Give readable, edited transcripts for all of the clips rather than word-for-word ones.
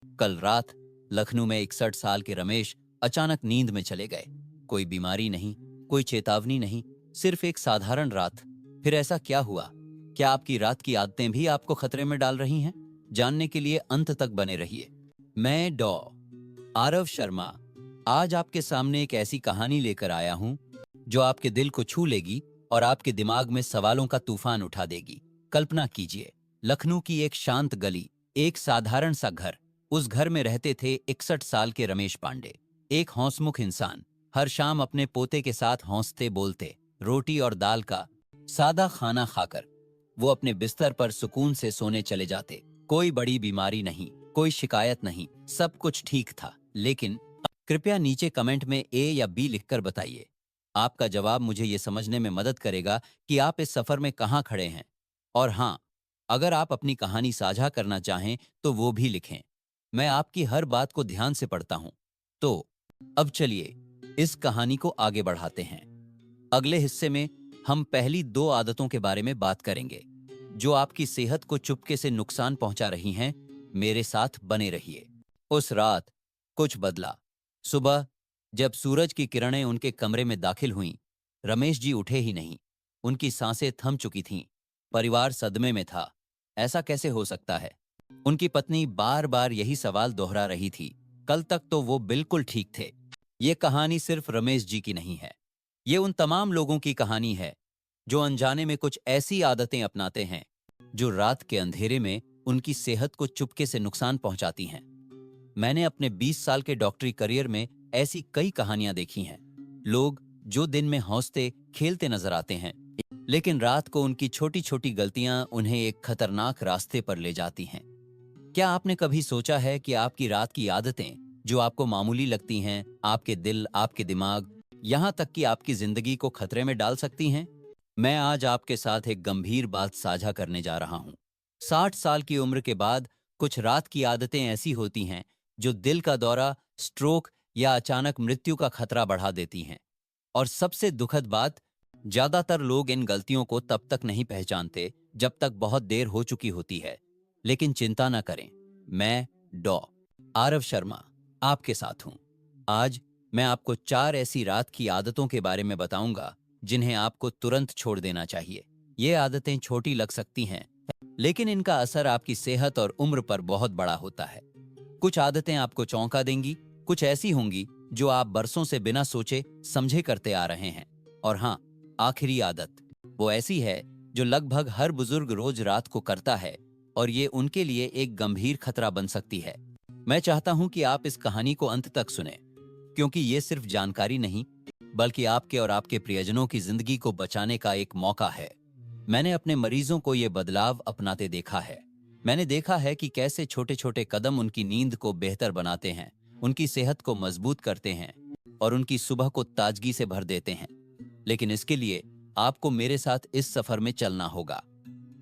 कल रात लखनऊ में 61 साल के रमेश अचानक नींद में चले गए। कोई बीमारी नहीं, कोई चेतावनी नहीं, सिर्फ एक साधारण रात। फिर ऐसा क्या हुआ? क्या आपकी रात की आदतें भी आपको खतरे में डाल रही हैं? जानने के लिए अंत तक बने रहिए। मैं डॉ आरव शर्मा आज आपके सामने एक ऐसी कहानी लेकर आया हूं जो आपके दिल को छू लेगी और आपके दिमाग में सवालों का तूफान उठा देगी। कल्पना कीजिए, लखनऊ की एक शांत गली, एक साधारण सा घर। उस घर में रहते थे 61 साल के रमेश पांडे, एक हंसमुख इंसान। हर शाम अपने पोते के साथ हंसते बोलते, रोटी और दाल का सादा खाना खाकर वो अपने बिस्तर पर सुकून से सोने चले जाते। कोई बड़ी बीमारी नहीं, कोई शिकायत नहीं, सब कुछ ठीक था। लेकिन कृपया नीचे कमेंट में ए या बी लिखकर बताइए। आपका जवाब मुझे ये समझने में मदद करेगा कि आप इस सफर में कहां खड़े हैं। और हां, अगर आप अपनी कहानी साझा करना चाहें तो वो भी लिखें। मैं आपकी हर बात को ध्यान से पढ़ता हूं। तो अब चलिए इस कहानी को आगे बढ़ाते हैं। अगले हिस्से में हम पहली 2 आदतों के बारे में बात करेंगे जो आपकी सेहत को चुपके से नुकसान पहुंचा रही हैं। मेरे साथ बने रहिए। उस रात कुछ बदला। सुबह जब सूरज की किरणें उनके कमरे में दाखिल हुईं, रमेश जी उठे ही नहीं। उनकी सांसें थम चुकी थीं। परिवार सदमे में था। ऐसा कैसे हो सकता है? उनकी पत्नी बार बार यही सवाल दोहरा रही थी। कल तक तो वो बिल्कुल ठीक थे। ये कहानी सिर्फ रमेश जी की नहीं है, ये उन तमाम लोगों की कहानी है जो अनजाने में कुछ ऐसी आदतें अपनाते हैं जो रात के अंधेरे में उनकी सेहत को चुपके से नुकसान पहुंचाती हैं। मैंने अपने 20 साल के डॉक्टरी करियर में ऐसी कई कहानियां देखी हैं। लोग जो दिन में हंसते खेलते नजर आते हैं, लेकिन रात को उनकी छोटी छोटी गलतियां उन्हें एक खतरनाक रास्ते पर ले जाती हैं। क्या आपने कभी सोचा है कि आपकी रात की आदतें जो आपको मामूली लगती हैं, आपके दिल, आपके दिमाग, यहां तक कि आपकी जिंदगी को खतरे में डाल सकती हैं? मैं आज आपके साथ एक गंभीर बात साझा करने जा रहा हूं। 60 साल की उम्र के बाद कुछ रात की आदतें ऐसी होती हैं जो दिल का दौरा, स्ट्रोक या अचानक मृत्यु का खतरा बढ़ा देती हैं। और सबसे दुखद बात, ज्यादातर लोग इन गलतियों को तब तक नहीं पहचानते जब तक बहुत देर हो चुकी होती है। लेकिन चिंता न करें, मैं डॉ आरव शर्मा आपके साथ हूं। आज मैं आपको 4 ऐसी रात की आदतों के बारे में बताऊंगा जिन्हें आपको तुरंत छोड़ देना चाहिए। ये आदतें छोटी लग सकती हैं, लेकिन इनका असर आपकी सेहत और उम्र पर बहुत बड़ा होता है। कुछ आदतें आपको चौंका देंगी, कुछ ऐसी होंगी जो आप बरसों से बिना सोचे समझे करते आ रहे हैं। और हाँ, आखिरी आदत वो ऐसी है जो लगभग हर बुजुर्ग रोज रात को करता है और ये उनके लिए एक गंभीर खतरा बन सकती है। मैं चाहता हूं कि आप इस कहानी को अंत तक सुने, क्योंकि ये सिर्फ जानकारी नहीं बल्कि आपके और आपके प्रियजनों की जिंदगी को बचाने का एक मौका है। मैंने अपने मरीजों को ये बदलाव अपनाते देखा है। मैंने देखा है कि कैसे छोटे छोटे कदम उनकी नींद को बेहतर बनाते हैं, उनकी सेहत को मजबूत करते हैं और उनकी सुबह को ताजगी से भर देते हैं। लेकिन इसके लिए आपको मेरे साथ इस सफर में चलना होगा।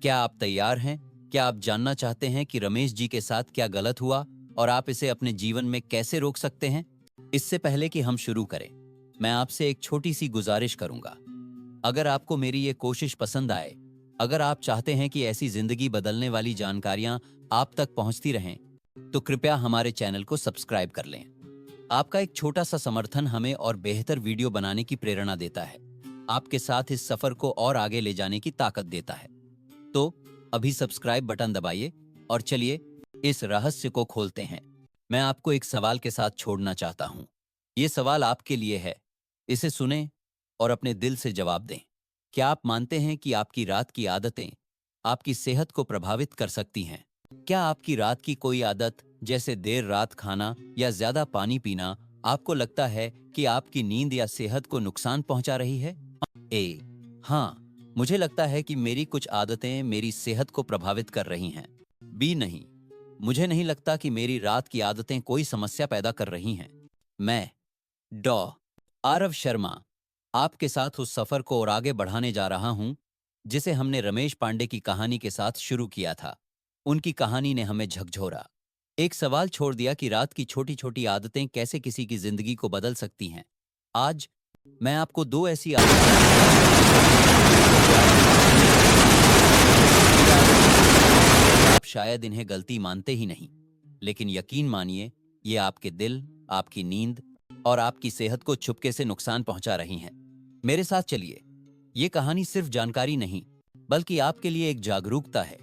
क्या आप तैयार हैं? क्या आप जानना चाहते हैं कि रमेश जी के साथ क्या गलत हुआ और आप इसे अपने जीवन में कैसे रोक सकते हैं? इससे पहले कि हम शुरू करें, मैं आपसे एक छोटी सी गुजारिश करूंगा। अगर आपको मेरी ये कोशिश पसंद आए, अगर आप चाहते हैं कि ऐसी जिंदगी बदलने वाली जानकारियां आप तक पहुंचती रहें, तो कृपया हमारे चैनल को सब्सक्राइब कर लें। आपका एक छोटा सा समर्थन हमें और बेहतर वीडियो बनाने की प्रेरणा देता है, आपके साथ इस सफर को और आगे ले जाने की ताकत देता है। तो अभी सब्सक्राइब बटन दबाइए और चलिए इस रहस्य को खोलते हैं। मैं आपको एक सवाल के साथ छोड़ना चाहता हूं। ये सवाल आपके लिए है। इसे सुनें और अपने दिल से जवाब दें। क्या आप मानते हैं कि आपकी रात की आदतें आपकी सेहत को प्रभावित कर सकती हैं? क्या आपकी रात की कोई आदत, जैसे देर रात खाना या ज्यादा पानी पीना, आपको लगता है कि आपकी नींद या सेहत को नुकसान पहुंचा रही है? ए, हाँ, मुझे लगता है कि मेरी कुछ आदतें मेरी सेहत को प्रभावित कर रही हैं। बी, नहीं, मुझे नहीं लगता कि मेरी रात की आदतें कोई समस्या पैदा कर रही हैं। मैं डॉ आरव शर्मा आपके साथ उस सफर को और आगे बढ़ाने जा रहा हूं जिसे हमने रमेश पांडे की कहानी के साथ शुरू किया था। उनकी कहानी ने हमें झकझोरा, एक सवाल छोड़ दिया कि रात की छोटी छोटी आदतें कैसे किसी की जिंदगी को बदल सकती हैं। आज मैं आपको 2 ऐसी आप शायद इन्हें गलती मानते ही नहीं, लेकिन यकीन मानिए, ये आपके दिल, आपकी नींद और आपकी सेहत को चुपके से नुकसान पहुंचा रही हैं। मेरे साथ चलिए। ये कहानी सिर्फ जानकारी नहीं, बल्कि आपके लिए एक जागरूकता है,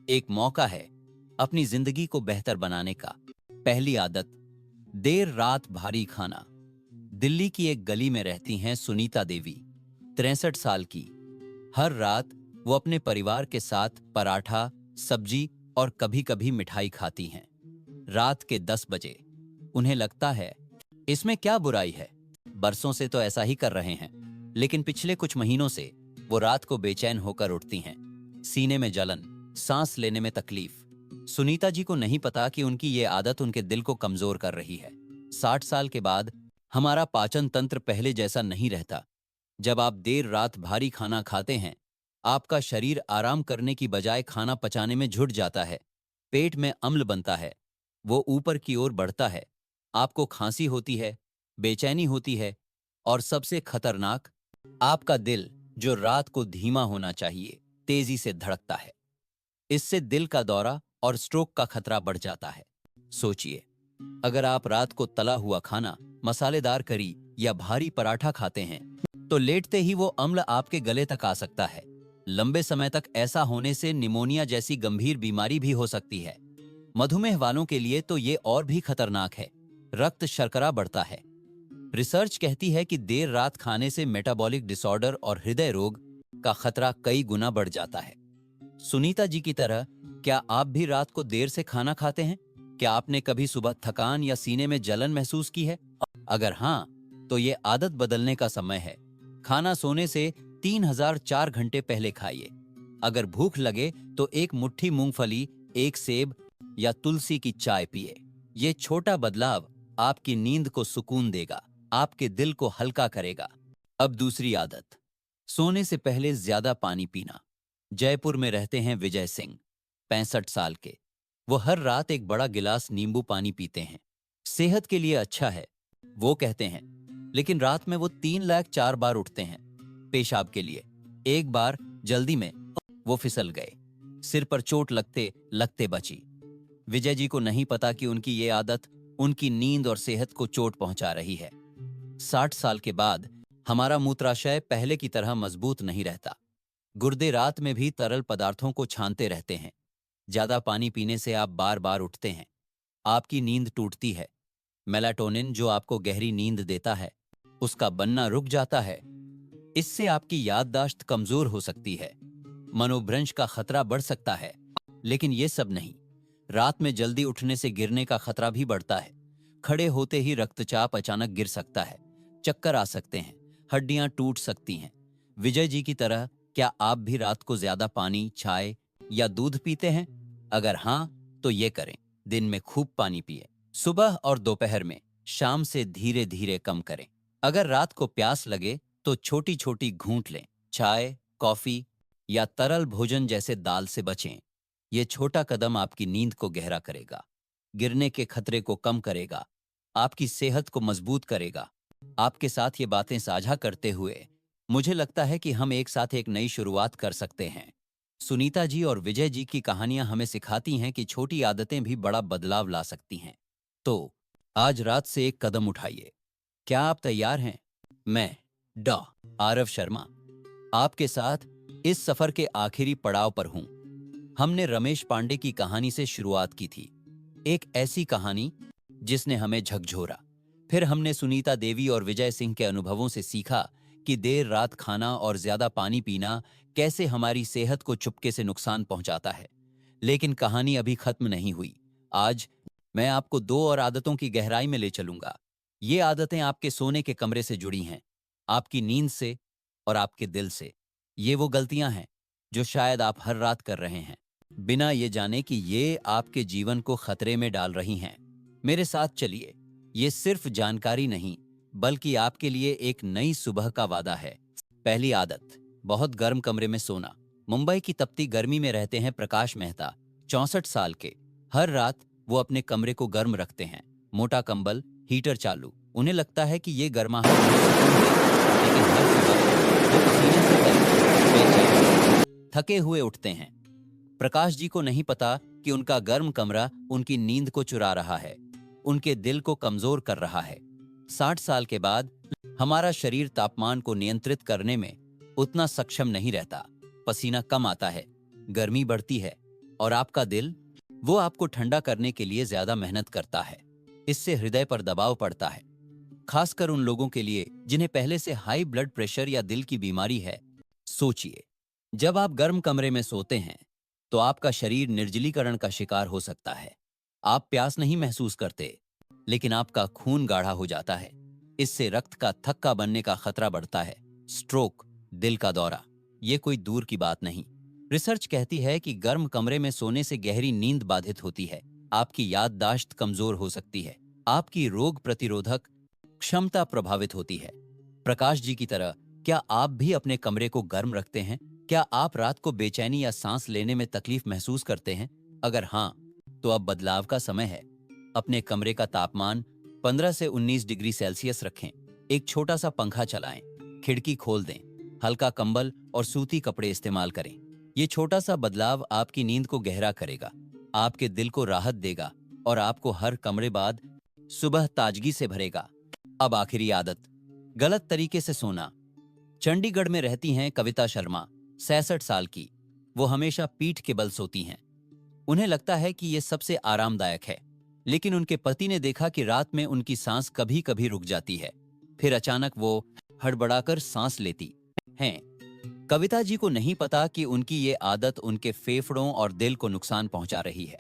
एक मौका है अपनी जिंदगी को बेहतर बनाने का। पहली आदत, देर रात भारी खाना। दिल्ली की एक गली में रहती हैं सुनीता देवी, 63 साल की। हर रात वो अपने परिवार के साथ पराठा, सब्जी और कभी-कभी मिठाई खाती हैं। रात के 10 बजे उन्हें लगता है, इसमें क्या बुराई है, बरसों से तो ऐसा ही कर रहे हैं। लेकिन पिछले कुछ महीनों से वो रात को बेचैन होकर उठती हैं, सीने में जलन, सांस लेने में तकलीफ। सुनीता जी को नहीं पता कि उनकी ये आदत उनके दिल को कमजोर कर रही है। 60 साल के बाद हमारा पाचन तंत्र पहले जैसा नहीं रहता। जब आप देर रात भारी खाना खाते हैं, आपका शरीर आराम करने की बजाय खाना पचाने में जुट जाता है। पेट में अम्ल बनता है, वो ऊपर की ओर बढ़ता है। आपको खांसी होती है, बेचैनी होती है और सबसे खतरनाक, आपका दिल, जो रात को धीमा होना चाहिए, तेजी से धड़कता है। इससे दिल का दौरा और स्ट्रोक का खतरा बढ़ जाता है। सोचिए, अगर आप रात को तला हुआ खाना, मसालेदार करी या भारी पराठा खाते हैं, तो लेटते ही वो अम्ल आपके गले तक आ सकता है। लंबे समय तक ऐसा होने से निमोनिया जैसी गंभीर बीमारी भी हो सकती है। मधुमेह वालों के लिए तो ये और भी खतरनाक है। रक्त शर्करा बढ़ता है। रिसर्च कहती है कि देर रात खाने से मेटाबॉलिक डिसऑर्डर और हृदय रोग का खतरा कई गुना बढ़ जाता है। सुनीता जी की तरह क्या आप भी रात को देर से खाना खाते हैं? क्या आपने कभी सुबह थकान या सीने में जलन महसूस की है? अगर हाँ, तो ये आदत बदलने का समय है। खाना सोने से 3004 घंटे पहले खाइए। अगर भूख लगे तो एक मुट्ठी मूंगफली, एक सेब या तुलसी की चाय पिए। ये छोटा बदलाव आपकी नींद को सुकून देगा, आपके दिल को हल्का करेगा। अब दूसरी आदत, सोने से पहले ज्यादा पानी पीना। जयपुर में रहते हैं विजय सिंह, 65 साल के। वो हर रात एक बड़ा गिलास नींबू पानी पीते हैं। सेहत के लिए अच्छा है, वो कहते हैं। लेकिन रात में वो 3 लाख 4 बार उठते हैं पेशाब के लिए। एक बार जल्दी में वो फिसल गए, सिर पर चोट लगते लगते बची। विजय जी को नहीं पता कि उनकी ये आदत उनकी नींद और सेहत को चोट पहुंचा रही है। 60 साल के बाद हमारा मूत्राशय पहले की तरह मजबूत नहीं रहता। गुर्दे रात में भी तरल पदार्थों को छानते रहते हैं। ज्यादा पानी पीने से आप बार बार उठते हैं, आपकी नींद टूटती है। मेलाटोनिन, जो आपको गहरी नींद देता है, उसका बनना रुक जाता है। इससे आपकी याददाश्त कमजोर हो सकती है, मनोभ्रंश का खतरा बढ़ सकता है। लेकिन ये सब नहीं, रात में जल्दी उठने से गिरने का खतरा भी बढ़ता है। खड़े होते ही रक्तचाप अचानक गिर सकता है, चक्कर आ सकते हैं, हड्डियां टूट सकती हैं। विजय जी की तरह क्या आप भी रात को ज्यादा पानी, चाय या दूध पीते हैं? अगर हां, तो ये करें, दिन में खूब पानी पिए। सुबह और दोपहर में, शाम से धीरे धीरे कम करें। अगर रात को प्यास लगे तो छोटी छोटी घूंट लें। चाय, कॉफी या तरल भोजन जैसे दाल से बचें। ये छोटा कदम आपकी नींद को गहरा करेगा, गिरने के खतरे को कम करेगा, आपकी सेहत को मजबूत करेगा। आपके साथ ये बातें साझा करते हुए मुझे लगता है कि हम एक साथ एक नई शुरुआत कर सकते हैं। सुनीता जी और विजय जी की कहानियां हमें सिखाती हैं कि छोटी आदतें भी बड़ा बदलाव ला सकती हैं। तो आज रात से एक कदम उठाइए। क्या आप तैयार हैं? मैं डॉ. आरव शर्मा आपके साथ इस सफर के आखिरी पड़ाव पर हूं। हमने रमेश पांडे की कहानी से शुरुआत की थी, एक ऐसी कहानी जिसने हमें झकझोरा। फिर हमने सुनीता देवी और विजय सिंह के अनुभवों से सीखा कि देर रात खाना और ज्यादा पानी पीना कैसे हमारी सेहत को चुपके से नुकसान पहुंचाता है। लेकिन कहानी अभी खत्म नहीं हुई। आज मैं आपको 2 और आदतों की गहराई में ले चलूंगा। ये आदतें आपके सोने के कमरे से जुड़ी हैं, आपकी नींद से और आपके दिल से। ये वो गलतियां हैं जो शायद आप हर रात कर रहे हैं, बिना ये जाने कि ये आपके जीवन को खतरे में डाल रही हैं। मेरे साथ चलिए। ये सिर्फ जानकारी नहीं, बल्कि आपके लिए एक नई सुबह का वादा है। पहली आदत, बहुत गर्म कमरे में सोना। मुंबई की तपती गर्मी में रहते हैं प्रकाश मेहता, 64 साल के। हर रात वो अपने कमरे को गर्म रखते हैं, मोटा कंबल, हीटर चालू। उन्हें लगता है कि ये गर्माहट उन्हें सुकून देगी। लेकिन हर सुबह वो पसीने से तैयार, बेचैन, थके हुए उठते हैं। प्रकाश जी को नहीं पता कि उनका गर्म कमरा उनकी नींद को चुरा रहा है, उनके दिल को कमजोर कर रहा है। 60 साल के बाद हमारा शरीर तापमान को नियंत्रित करने में उतना सक्षम नहीं रहता। पसीना कम आता है, गर्मी बढ़ती है और आपका दिल वो आपको ठंडा करने के लिए ज्यादा मेहनत करता है। इससे हृदय पर दबाव पड़ता है, खासकर उन लोगों के लिए जिन्हें पहले से हाई ब्लड प्रेशर या दिल की बीमारी है। सोचिए, जब आप गर्म कमरे में सोते हैं तो आपका शरीर निर्जलीकरण का शिकार हो सकता है। आप प्यास नहीं महसूस करते, लेकिन आपका खून गाढ़ा हो जाता है। इससे रक्त का थक्का बनने का खतरा बढ़ता है। स्ट्रोक, दिल का दौरा, ये कोई दूर की बात नहीं। रिसर्च कहती है कि गर्म कमरे में सोने से गहरी नींद बाधित होती है, आपकी याददाश्त कमजोर हो सकती है, आपकी रोग प्रतिरोधक क्षमता प्रभावित होती है। प्रकाश जी की तरह क्या आप भी अपने कमरे को गर्म रखते हैं? क्या आप रात को बेचैनी या सांस लेने में तकलीफ महसूस करते हैं? अगर हाँ, तो अब बदलाव का समय है। अपने कमरे का तापमान 15 से 19 डिग्री सेल्सियस रखें। एक छोटा सा पंखा चलाएं, खिड़की खोल दें, हल्का कंबल और सूती कपड़े इस्तेमाल करें। ये छोटा सा बदलाव आपकी नींद को गहरा करेगा, आपके दिल को राहत देगा और आपको हर कमरे बाद सुबह ताजगी से भरेगा। अब आखिरी आदत, गलत तरीके से सोना। चंडीगढ़ में रहती हैं कविता शर्मा, 66 साल की। वो हमेशा पीठ के बल सोती हैं। उन्हें लगता है कि ये सबसे आरामदायक है, लेकिन उनके पति ने देखा कि रात में उनकी सांस कभी कभी रुक जाती है, फिर अचानक वो हड़बड़ाकर सांस लेती हैं। कविता जी को नहीं पता कि उनकी ये आदत उनके फेफड़ों और दिल को नुकसान पहुंचा रही है।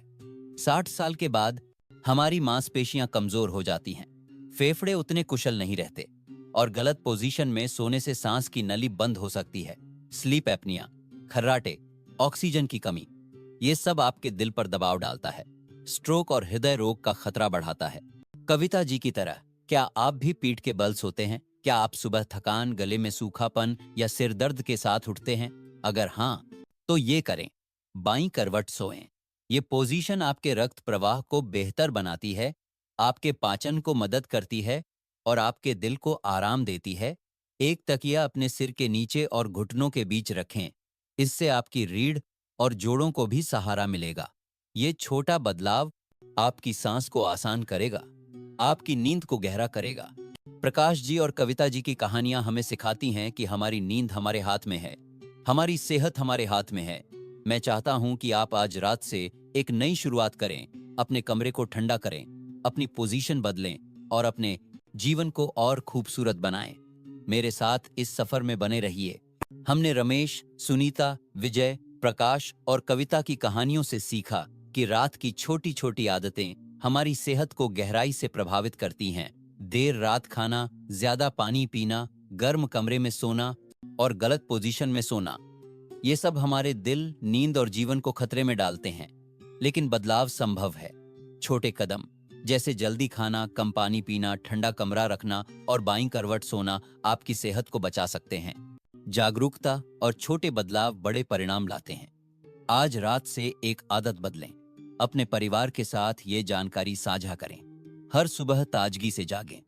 60 साल के बाद हमारी मांसपेशियां कमजोर हो जाती हैं, फेफड़े उतने कुशल नहीं रहते और गलत पोजीशन में सोने से सांस की नली बंद हो सकती है। स्लीप एपनिया, खर्राटे, ऑक्सीजन की कमी, ये सब आपके दिल पर दबाव डालता है, स्ट्रोक और हृदय रोग का खतरा बढ़ाता है। कविता जी की तरह क्या आप भी पीठ के बल सोते हैं? क्या आप सुबह थकान, गले में सूखापन या सिर दर्द के साथ उठते हैं? अगर हाँ, तो ये करें, बाईं करवट सोएं। ये पोजीशन आपके रक्त प्रवाह को बेहतर बनाती है, आपके पाचन को मदद करती है और आपके दिल को आराम देती है। एक तकिया अपने सिर के नीचे और घुटनों के बीच रखें, इससे आपकी रीढ़ और जोड़ों को भी सहारा मिलेगा। ये छोटा बदलाव आपकी सांस को आसान करेगा, आपकी नींद को गहरा करेगा। प्रकाश जी और कविता जी की कहानियां हमें सिखाती हैं कि हमारी नींद हमारे हाथ में है, हमारी सेहत हमारे हाथ में है। मैं चाहता हूं कि आप आज रात से एक नई शुरुआत करें, अपने कमरे को ठंडा करें, अपनी पोजीशन बदलें और अपने जीवन को और खूबसूरत बनाएं। मेरे साथ इस सफर में बने रहिए। हमने रमेश, सुनीता, विजय, प्रकाश और कविता की कहानियों से सीखा कि रात की छोटी छोटी आदतें हमारी सेहत को गहराई से प्रभावित करती हैं। देर रात खाना, ज्यादा पानी पीना, गर्म कमरे में सोना और गलत पोजीशन में सोना, ये सब हमारे दिल, नींद और जीवन को खतरे में डालते हैं। लेकिन बदलाव संभव है। छोटे कदम जैसे जल्दी खाना, कम पानी पीना, ठंडा कमरा रखना और बाईं करवट सोना आपकी सेहत को बचा सकते हैं। जागरूकता और छोटे बदलाव बड़े परिणाम लाते हैं। आज रात से एक आदत बदलें, अपने परिवार के साथ ये जानकारी साझा करें, हर सुबह ताजगी से जागें।